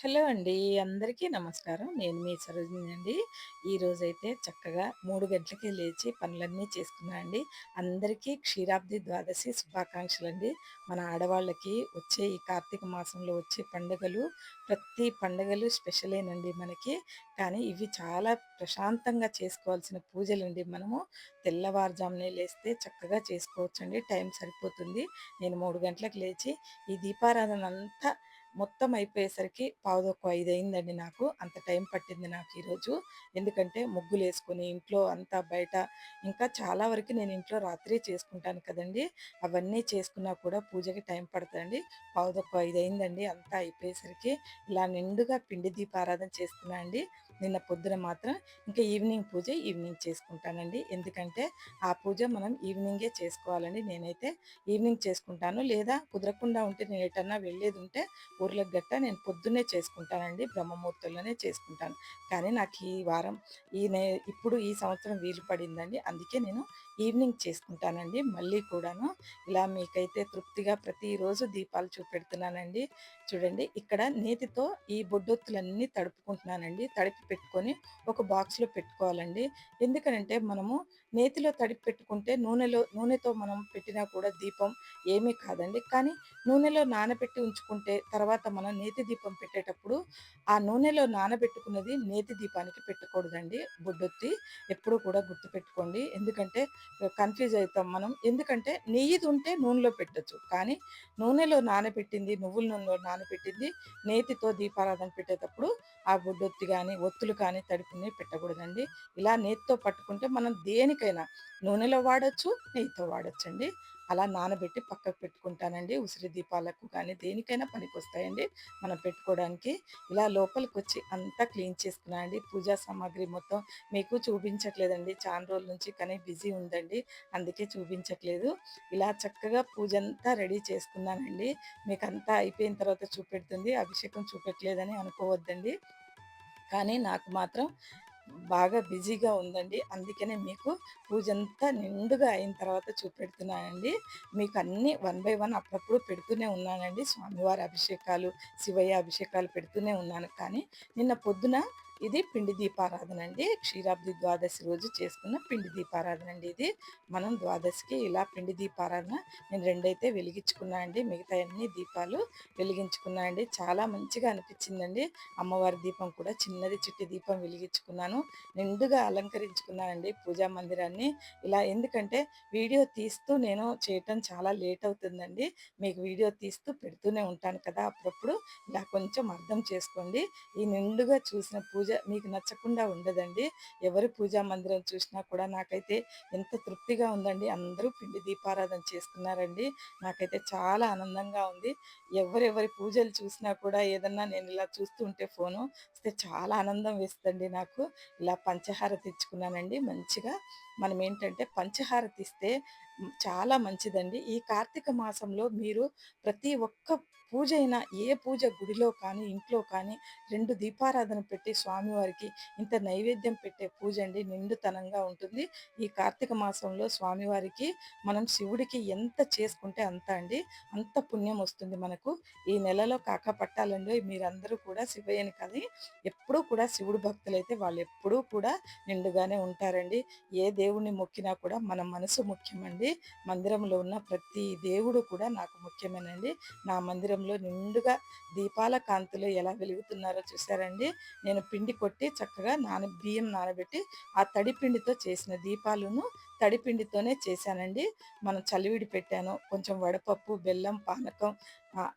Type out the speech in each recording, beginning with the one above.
Hello అండి. అందరికీ నమస్కారం. నేను మీ సరోజిని. ఈరోజైతే చక్కగా 3 గంటలకే లేచి పనులన్నీ చేసుకున్నా అండి. అందరికీ క్షీరాబ్ది ద్వాదశి శుభాకాంక్షలండి. మన ఆడవాళ్ళకి వచ్చే ఈ కార్తీక మాసంలో వచ్చే పండుగలు, ప్రతి పండుగలు స్పెషలేనండి మనకి. కానీ ఇవి చాలా ప్రశాంతంగా చేసుకోవాల్సిన పూజలండి. మనము తెల్లవారుజామునే లేస్తే చక్కగా చేసుకోవచ్చండి. టైం సరిపోతుంది. నేను 3 గంటలకు లేచి ఈ దీపారాధన అంతా మొత్తం అయిపోయేసరికి పావుతక్కువ 5 అయిందండి నాకు. అంత టైం పట్టింది నాకు ఈరోజు. ఎందుకంటే ముగ్గులేసుకొని ఇంట్లో అంతా బయట ఇంకా చాలా వరకు నేను ఇంట్లో రాత్రే చేసుకుంటాను కదండీ! అవన్నీ చేసుకున్నా కూడా పూజకి టైం పడతదండి. పావుతక్కువ 5 అయిందండి అంతా అయిపోయేసరికి. ఇలా నిండుగా పిండి దీపారాధన చేసుకున్నా అండి. నిన్న పొద్దున మాత్రం ఇంకా ఈవినింగ్ పూజ ఈవినింగ్ చేసుకుంటానండి. ఎందుకంటే ఆ పూజ మనం ఈవినింగే చేసుకోవాలండి. నేనైతే ఈవినింగ్ చేసుకుంటాను. లేదా కుదరకుండా ఉంటే నేను ఎటన్నా వెళ్ళేదుంటే ఊర్లకు గట్టా నేను పొద్దున్నే చేసుకుంటానండి. బ్రహ్మముహూర్తంలోనే చేసుకుంటాను. కానీ నాకు ఈ వారం ఈ నే ఇప్పుడు ఈ సంవత్సరం వీలు పడిందండి. అందుకే నేను ఈవినింగ్ చేసుకుంటానండి. మళ్ళీ కూడాను ఇలా మీకైతే తృప్తిగా ప్రతిరోజు దీపాలు చూపెడుతున్నానండి. చూడండి ఇక్కడ నేతితో ఈ బొడ్డొత్తులన్నీ తడుపుకుంటున్నానండి. తడిపి పెట్టుకొని ఒక బాక్స్‌లో పెట్టుకోవాలండి. ఎందుకనంటే మనము నేతిలో తడిపి పెట్టుకుంటే నూనెతో మనం పెట్టినా కూడా దీపం ఏమీ కాదండి. కానీ నూనెలో నానబెట్టి ఉంచుకుంటే తర్వాత మనం నేతి దీపం పెట్టేటప్పుడు ఆ నూనెలో నానబెట్టుకున్నది నేతి దీపానికి పెట్టకూడదండి. బొడ్డొత్తి ఎప్పుడూ కూడా గుర్తుపెట్టుకోండి. ఎందుకంటే కన్‌ఫ్యూజ్ అయితాం మనం. ఎందుకంటే నెయ్యిది ఉంటే నూనెలో పెట్టొచ్చు. కానీ నూనెలో నానబెట్టింది, నువ్వుల నూనెలో నానబెట్టింది నేతితో దీపారాధన పెట్టేటప్పుడు ఆ బొడ్డొత్తి గాని, ఒత్తులు కానీ తడిపినవి పెట్టకూడదండి. ఇలా నేతితో పట్టుకుంటే మనం దేనికైనా నూనెలో వాడొచ్చు, నెయ్యితో వాడొచ్చండి. అలా నానబెట్టి పక్కకు పెట్టుకుంటానండి. ఉసిరి దీపాలకు కానీ దేనికైనా పనికొస్తాయండి మనం పెట్టుకోవడానికి. ఇలా లోపలికొచ్చి అంతా క్లీన్ చేసుకున్నా అండి. పూజా సామాగ్రి మొత్తం మీకు చూపించట్లేదండి. చాలా రోజుల నుంచి కానీ బిజీ ఉందండి. అందుకే చూపించట్లేదు. ఇలా చక్కగా పూజంతా రెడీ చేసుకున్నానండి. మీకంతా అయిపోయిన తర్వాత చూపెడుతుంది. అభిషేకం చూపెట్టలేదని అనుకోవద్దండి. కానీ నాకు మాత్రం బాగా బిజీగా ఉందండి. అందుకనే మీకు పూజంతా నిండుగా అయిన తర్వాత చూపెడుతున్నానండి. మీకు అన్నీ వన్ బై వన్ అప్పుడప్పుడు పెడుతూనే ఉన్నానండి. స్వామివారి అభిషేకాలు, శివయ్య అభిషేకాలు పెడుతూనే ఉన్నాను. కానీ నిన్న పొద్దున ఇది పిండి దీపారాధన అండి. క్షీరాబ్ది ద్వాదశి రోజు చేసుకున్న పిండి దీపారాధన అండి ఇది. మనం ద్వాదశికి ఇలా పిండి దీపారాధన నేను 2 అయితే వెలిగించుకున్నా అండి. మిగతాయన్ని దీపాలు వెలిగించుకున్నా అండి. చాలా మంచిగా అనిపించిందండి. అమ్మవారి దీపం కూడా చిన్నది చిట్టి దీపం వెలిగించుకున్నాను. నిండుగా అలంకరించుకున్నానండి పూజా మందిరాన్ని. ఇలా ఎందుకంటే వీడియో తీస్తూ నేను చేయటం చాలా లేట్ అవుతుందండి. మీకు వీడియో తీస్తూ పెడుతూనే ఉంటాను కదా! అప్పుడప్పుడు ఇలా కొంచెం అర్థం చేసుకోండి. ఈ నిండుగా చూసిన పూజ మీకు నచ్చకుండా ఉండదండి. ఎవరి పూజా మందిరం చూసినా కూడా నాకైతే ఎంత తృప్తిగా ఉందండి. అందరూ పిండి దీపారాధన చేసుకున్నారండి. నాకైతే చాలా ఆనందంగా ఉంది. ఎవరెవరి పూజలు చూసినా కూడా ఏదన్నా నేను ఇలా చూస్తూ ఉంటే ఫోను వస్తే చాలా ఆనందం వేస్తదండి నాకు. ఇలా పంచహారతి ఇచ్చుకున్నానండి మంచిగా. మనమేంటంటే పంచహారతి ఇస్తే చాలా మంచిదండి. ఈ కార్తీక మాసంలో మీరు ప్రతి ఒక్క పూజ అయినా ఏ పూజ గుడిలో కానీ, ఇంట్లో కానీ 2 దీపారాధన పెట్టి స్వామివారికి ఇంత నైవేద్యం పెట్టే పూజ అండి నిండుతనంగా ఉంటుంది. ఈ కార్తీక మాసంలో స్వామివారికి మనం శివుడికి ఎంత చేసుకుంటే అంత అండి. అంత పుణ్యం వస్తుంది మనకు. ఈ నెలలో పట్టాలండోయ్ మీరందరూ కూడా శివయ్యని కానీ ఎప్పుడూ కూడా శివుడు భక్తులైతే వాళ్ళెప్పుడూ కూడా నిండుగానే ఉంటారండి. ఏ దేవుడిని మొక్కినా కూడా మన మనసు ముఖ్యమండి. మందిరంలో ఉన్న ప్రతి దేవుడు కూడా నాకు ముఖ్యమేనండి. నా మందిరంలో నిండుగా దీపాల కాంతులు ఎలా వెలుగుతున్నారో చూసారండి. నేను పిండి కొట్టి చక్కగా బియ్యం నానబెట్టి ఆ తడి పిండితో చేసిన దీపాలును తడి పిండితోనే చేశానండి. మనం చలివిడి పెట్టాను. కొంచెం వడపప్పు, బెల్లం, పానకం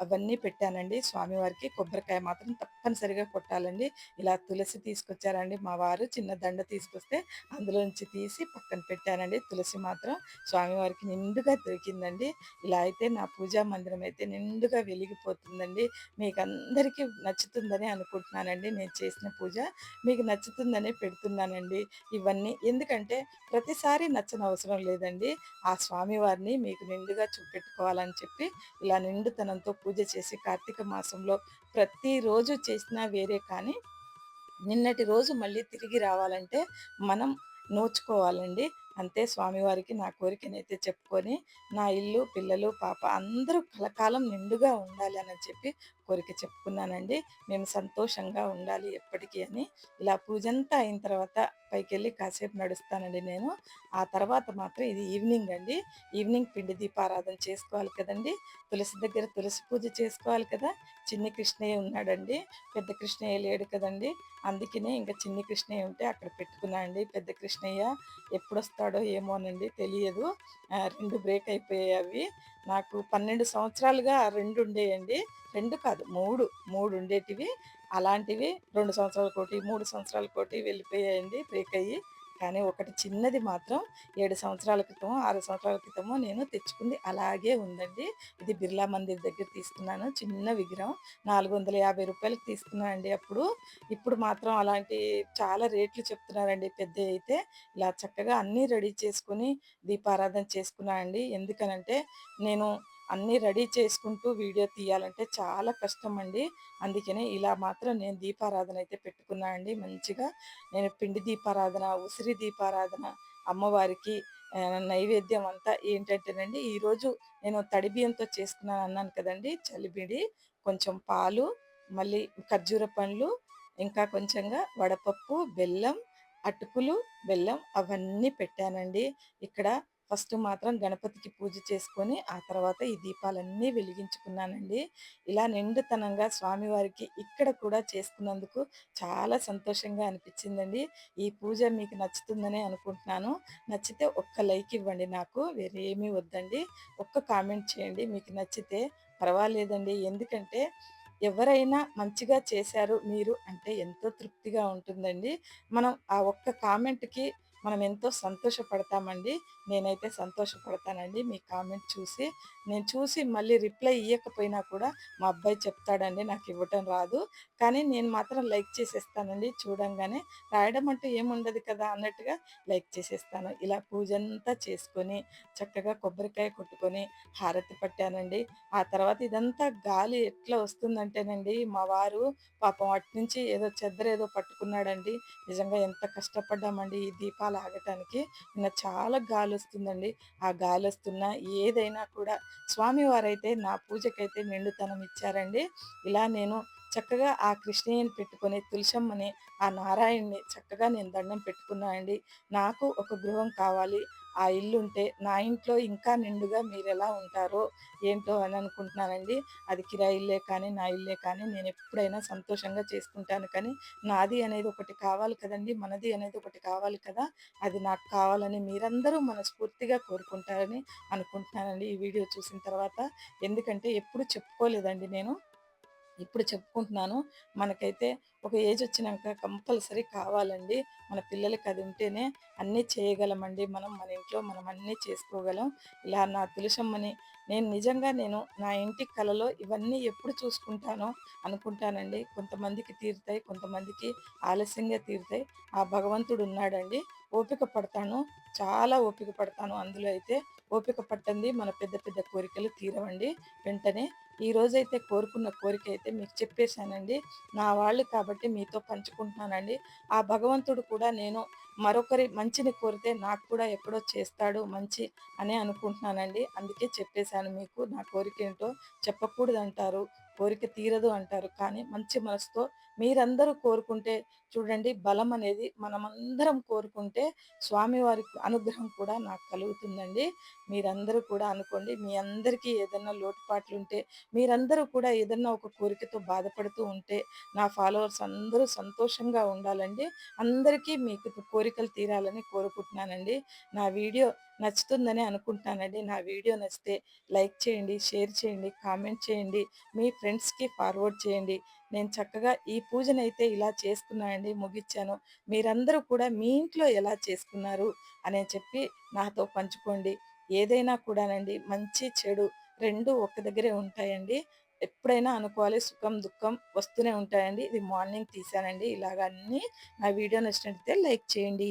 అవన్నీ పెట్టానండి. స్వామివారికి కొబ్బరికాయ మాత్రం తప్పనిసరిగా కొట్టాలండి. ఇలా తులసి తీసుకొచ్చారండి మా వారు. చిన్న దండ తీసుకొస్తే అందులో నుంచి తీసి పక్కన పెట్టానండి. తులసి మాత్రం స్వామివారికి నిండుగా దొరికిందండి. ఇలా అయితే నా పూజా మందిరం అయితే నిండుగా వెలిగిపోతుందండి. మీకందరికీ నచ్చుతుందని అనుకుంటున్నానండి నేను చేసిన పూజ. మీకు నచ్చుతుందనే పెడుతున్నానండి ఇవన్నీ. ఎందుకంటే ప్రతిసారి నచ్చనవసరం లేదండి. ఆ స్వామివారిని మీకు నిండుగా చూపెట్టుకోవాలని చెప్పి ఇలా నిండుతనంతో పూజ చేసి కార్తీక మాసంలో ప్రతిరోజు చేసినా వేరే కానీ నిన్నటి రోజు మళ్ళీ తిరిగి రావాలంటే మనం నోచుకోవాలండి. అంతే స్వామివారికి నా కోరికనైతే చెప్పుకొని, నా ఇల్లు, పిల్లలు, పాప అందరూ కలకాలం నిండుగా ఉండాలి అని చెప్పి కోరిక చెప్పుకున్నానండి. మేము సంతోషంగా ఉండాలి ఎప్పటికి అని. ఇలా పూజంతా అయిన తర్వాత పైకెళ్ళి కాసేపు నడుస్తానండి నేను. ఆ తర్వాత మాత్రం ఇది ఈవినింగ్ అండి. ఈవినింగ్ పిండి దీపారాధన చేసుకోవాలి కదండీ! తులసి దగ్గర తులసి పూజ చేసుకోవాలి కదా! చిన్ని కృష్ణయ్య ఉన్నాడండి. పెద్ద కృష్ణయ్య లేడు కదండీ! అందుకనే ఇంక చిన్ని కృష్ణయ్య ఉంటే అక్కడ పెట్టుకున్నా అండి. పెద్ద కృష్ణయ్య ఎప్పుడొస్తాడో ఏమోనండి తెలియదు. 2 బ్రేక్ అయిపోయాయి అవి. నాకు 12 సంవత్సరాలుగా 2 ఉండేయండి. 2 కాదు 3 ఉండేటివి. అలాంటివి 2 సంవత్సరాలకోటి, 3 సంవత్సరాలకోటి వెళ్ళిపోయాయండి బ్రేక్ అయ్యి. కానీ ఒకటి చిన్నది మాత్రం 7 సంవత్సరాల క్రితమో, 6 సంవత్సరాల క్రితమో నేను తెచ్చుకుంది అలాగే ఉందండి. ఇది బిర్లా మందిర్ దగ్గర తీసుకున్నాను. చిన్న విగ్రహం రూ. 450కి తీసుకున్నా అండి అప్పుడు. ఇప్పుడు మాత్రం అలాంటి చాలా రేట్లు చెప్తున్నారండి పెద్దయయితే. ఇలా చక్కగా అన్నీ రెడీ చేసుకొని దీపారాధన చేసుకున్నా అండి. ఎందుకనంటే నేను అన్నీ రెడీ చేసుకుంటూ వీడియో తీయాలంటే చాలా కష్టమండి. అందుకనే ఇలా మాత్రం నేను దీపారాధన అయితే పెట్టుకున్నా అండి మంచిగా. నేను పిండి దీపారాధన, ఉసిరి దీపారాధన అమ్మవారికి నైవేద్యం అంతా ఏంటంటేనండి, ఈరోజు నేను తడి బియ్యంతో చేసుకున్నానన్నాను కదండీ! చలివిడి, కొంచెం పాలు, మళ్ళీ ఖర్జూర పండ్లు, ఇంకా కొంచెంగా వడపప్పు, బెల్లం, అటుకులు, బెల్లం అవన్నీ పెట్టానండి. ఇక్కడ ఫస్ట్ మాత్రం గణపతికి పూజ చేసుకొని, ఆ తర్వాత ఈ దీపాలన్నీ వెలిగించుకున్నానండి. ఇలా నిండుతనంగా స్వామివారికి ఇక్కడ కూడా చేసుకున్నందుకు చాలా సంతోషంగా అనిపించిందండి. ఈ పూజ మీకు నచ్చుతుందనే అనుకుంటున్నాను. నచ్చితే ఒక్క లైక్ ఇవ్వండి నాకు. వేరే ఏమీ వద్దండి. ఒక్క కామెంట్ చేయండి మీకు నచ్చితే. పర్వాలేదండి. ఎందుకంటే ఎవరైనా మంచిగా చేశారు మీరు అంటే ఎంతో తృప్తిగా ఉంటుందండి. మనం ఆ ఒక్క కామెంట్‌కి మనం ఎంతో సంతోషపడతామండి. నేనైతే సంతోషపడతానండి మీ కామెంట్ చూసి. నేను చూసి మళ్ళీ రిప్లై ఇయ్యకపోయినా కూడా మా అబ్బాయి చెప్తాడండి, నాకివ్వటం రాదు. కానీ నేను మాత్రం లైక్ చేసేస్తానండి చూడంగానే. రాయడం అంటూ ఏముండదు కదా అన్నట్టుగా లైక్ చేసేస్తాను. ఇలా పూజంతా చేసుకొని, చక్కగా కొబ్బరికాయ కొట్టుకొని, హారతి పట్టానండి. ఆ తర్వాత ఇదంతా గాలి ఎట్లా వస్తుందంటేనండి, మా వారు పాపం అటునుంచి ఏదో చెద్దరేదో పట్టుకున్నాడండి. నిజంగా ఎంత కష్టపడ్డామండి ఈ దీపాలు ఆగటానికి. నిన్న చాలా గాలొస్తుందండి. ఆ గాలొస్తున్నా ఏదైనా కూడా స్వామివారైతే నా పూజకైతే నిండుతనం ఇచ్చారండి. ఇలా నేను చక్కగా ఆ కృష్ణయ్యని పెట్టుకొని, తులసమ్మని, ఆ నారాయణ్‌ని చక్కగా నేను దండం పెట్టుకున్నా అండి. నాకు ఒక గృహం కావాలి. ఆ ఇల్లుంటే నా ఇంట్లో ఇంకా నిండుగా మీరెలా ఉంటారో ఏంటో అని అనుకుంటున్నానండి. అది కిరాయి ఇల్లే కానీ, నా ఇల్లే కానీ నేనెప్పుడైనా సంతోషంగా చేసుకుంటాను కానీ, నాది అనేది ఒకటి కావాలి కదండీ! మనది అనేది ఒకటి కావాలి కదా! అది నాకు కావాలని మీరందరూ మనస్ఫూర్తిగా కోరుకుంటారని అనుకుంటున్నానండి ఈ వీడియో చూసిన తర్వాత. ఎందుకంటే ఎప్పుడు చెప్పుకోలేదండి నేను. ఇప్పుడు చెప్పుకుంటున్నాను. మనకైతే ఒక ఏజొచ్చినంక కంపల్సరీ కావాలండి. మన పిల్లలకి అది ఉంటేనే అన్నీ చేయగలమండి మనం. మన ఇంట్లో మనం అన్నీ చేసుకోగలం. ఇలా నా తులసమ్మని నేను నిజంగా నా ఇంటి కలలో ఇవన్నీ ఎప్పుడు చూసుకుంటానో అనుకుంటానండి. కొంతమందికి తీరుతాయి. కొంతమందికి ఆలస్యంగా తీరుతాయి. ఆ భగవంతుడు ఉన్నాడండి. ఓపిక పడతాను. చాలా ఓపిక పడతాను. అందులో అయితే ఓపిక పట్టంది మన పెద్ద పెద్ద కోరికలు తీరవండి వెంటనే. ఈరోజైతే కోరుకున్న కోరికైతే మీకు చెప్పేసానండి. నా వాళ్ళు కాబట్టి మీతో పంచుకుంటున్నానండి. ఆ భగవంతుడు కూడా నేను మరొకరి మంచిని కోరితే నాకు కూడా ఎక్కడో చేస్తాడు మంచి అనే అనుకుంటున్నానండి. అందుకే చెప్పేసాను మీకు నా కోరికేంటో. చెప్పకూడదంటారు, కోరిక తీరదు అంటారు. కానీ మంచి మనసుతో మీరందరూ కోరుకుంటే చూడండి బలం అనేది మనమందరం కోరుకుంటే స్వామివారి అనుగ్రహం కూడా నాకు కలుగుతుందండి. మీరందరూ కూడా అనుకోండి. మీ అందరికీ ఏదన్నా లోటుపాట్లుంటే మీరందరూ కూడా ఏదన్నా ఒక కోరికతో బాధపడుతూ ఉంటే, నా ఫాలోవర్స్ అందరూ సంతోషంగా ఉండాలండి. అందరికీ మీకు కోరికలు తీరాలని కోరుకుంటున్నానండి. నా వీడియో నచ్చుతుందని అనుకుంటున్నానండి. నా వీడియో నచ్చితే లైక్ చేయండి, షేర్ చేయండి, కామెంట్ చేయండి. మీ ఫ్రెండ్స్‌కి ఫార్వర్డ్ చేయండి. నేను చక్కగా ఈ పూజనైతే ఇలా చేసుకున్నానండి, ముగిచ్చాను. మీరందరూ కూడా మీ ఇంట్లో ఎలా చేసుకున్నారు అని చెప్పి నాతో పంచుకోండి. ఏదైనా కూడానండి మంచి, చెడు 2 ఒక్క దగ్గరే ఉంటాయండి. ఎప్పుడైనా అనుకోవాలి సుఖం, దుఃఖం వస్తూనే ఉంటాయండి. ఇది మార్నింగ్ తీశానండి. ఇలాగ అన్నీ నా వీడియో నచ్చినట్టయితే లైక్ చేయండి.